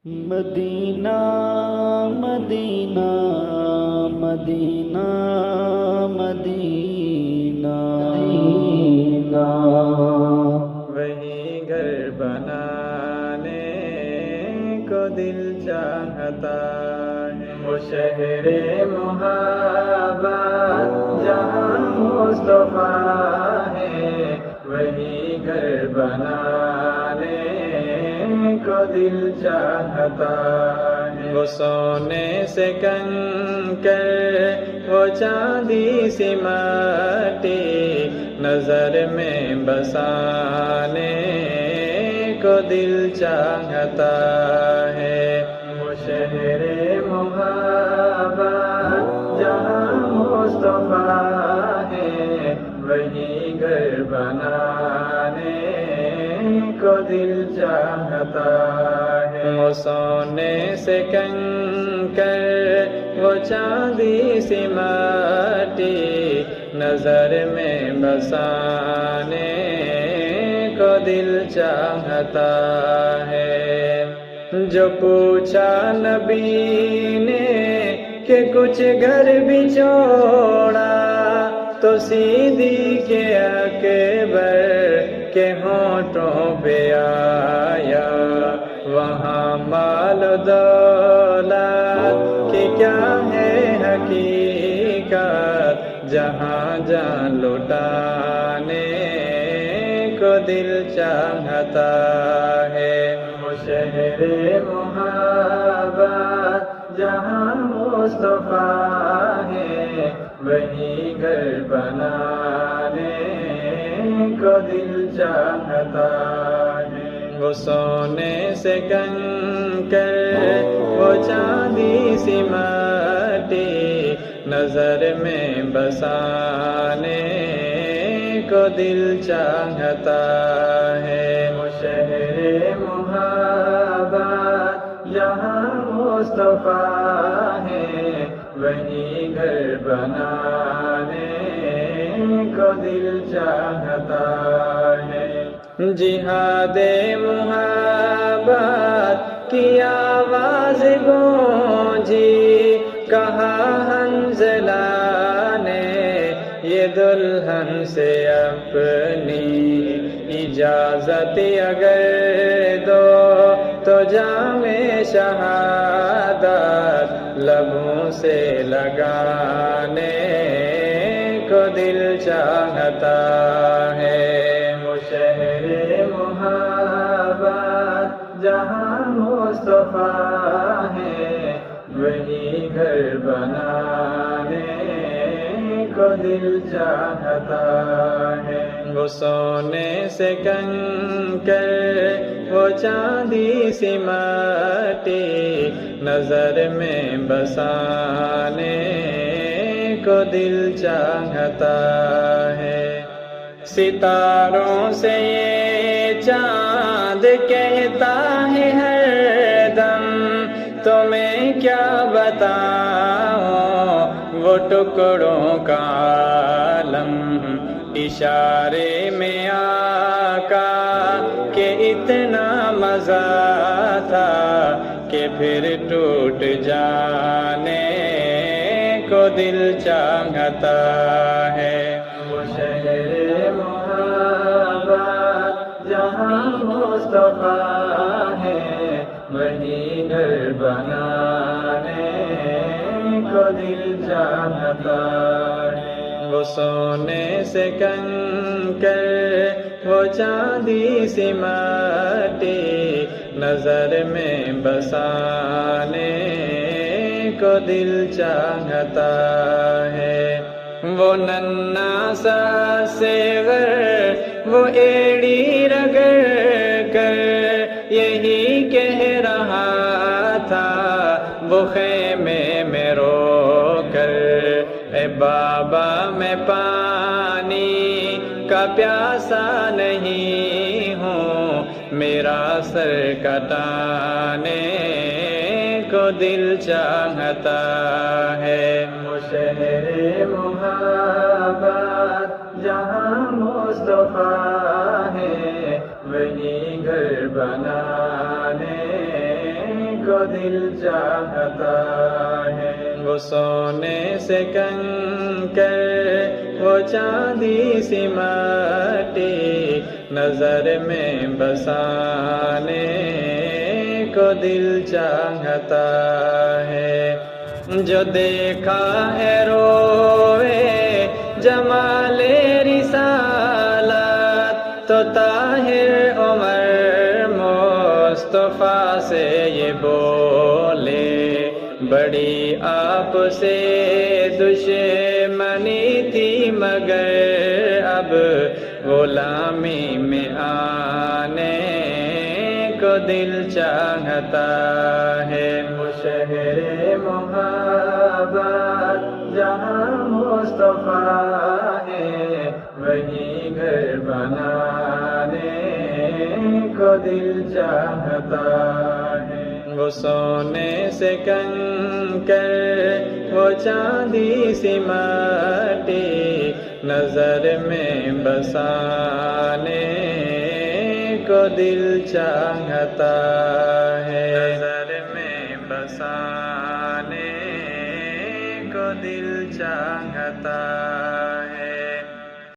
مدینہ مدینہ مدینہ مدینہ مدینہ وہی گھر بنانے کو دل چاہتا ہے، وہ شہر محبت جہاں مصطفیٰ ہے، وہی گھر بنانے کو دل چاہتا ہے، وہ سونے سے کنکر وہ چاندی سی مٹی نظر میں بسانے کو دل چاہتا ہے، وہ شہر محبت جہاں مصطفیٰ ہے، وہی گھر بنانے کو دل چاہتا ہے، وہ سونے سے کنکر وہ چاندی سی مٹی نظر میں بسانے کو دل چاہتا ہے، جو پوچھا نبی نے کہ کچھ گھر بھی چھوڑا تو سیدھی کے اکبر کے ہونٹوں پہ آیا، وہاں مال و دولت کی کیا ہے حقیقت، جہاں جان لٹانے کو دل چاہتا ہے، وہ شہر محبت جہاں مصطفیٰ ہے، وہی گھر بنانے کو دل چاہتا ہے، وہ سونے سے کنکر وہ چاندی سی مٹی نظر میں بسانے کو دل چاہتا ہے، وہ شہر محبت جہاں مصطفیٰ ہے، وہی گھر بنانے کو دل چاہتا ہے، جہاد محبت کی آواز گونجی، کہا حنظلہ نے یہ دلہن سے اپنی اجازت اگر دو تو جام شہادت لبوں سے لگانے کو دل چاہتا ہے، وہ شہر محبت جہاں مصطفیٰ ہے، وہی گھر بنانے کو دل چاہتا ہے، وہ سونے سے کنکر وہ چاندی سی مٹی نظر میں بسانے کو دل چاہتا ہے، ستاروں سے یہ چاند کہتا ہے ہر دم تمہیں کیا بتاؤں وہ ٹکڑوں کا عالم، اشارے میں آقا کہ اتنا مزہ تھا کہ پھر ٹوٹ جانے کو دل چاہتا ہے، وہ شہر محبت جہاں مصطفیٰ ہے، وہی گھر بنانے کو دل چاہتا ہے، وہ سونے سے کنکر وہ چاندی سی مٹی نظر میں بسانے کو دل چاہتا ہے، وہ ننھا سا صغر وہ ایڑی رگڑ کر یہی کہہ رہا تھا، وہ خیمے میں رو کر اے بابا میں پانی کا پیاسا نہیں ہوں، میرا سر کٹانے کو دل چاہتا ہے، وہ شہر محبت جہاں مصطفیٰ ہے، وہی گھر بنانے کو دل چاہتا ہے، وہ سونے سے کنکر وہ چاندی سی مٹی نظر میں بسانے کو دل چاہتا ہے، جو دیکھا ہے روئے جمال رسالت تو طاہر عمر مصطفیٰ سے یہ بولے، بڑی آپ سے دشمنی تھی مگر اب غلامی میں آنے کو دل چاہتا ہے، وہ شہر محبت جہاں مصطفیٰ ہے وہی گھر بنانے کو دل چاہتا ہے، وہ سونے سے کنکر وہ چاندی سی مٹی نظر میں بسانے کو دل چاہتا ہے، نظر میں بسانے کو دل چاہتا ہے۔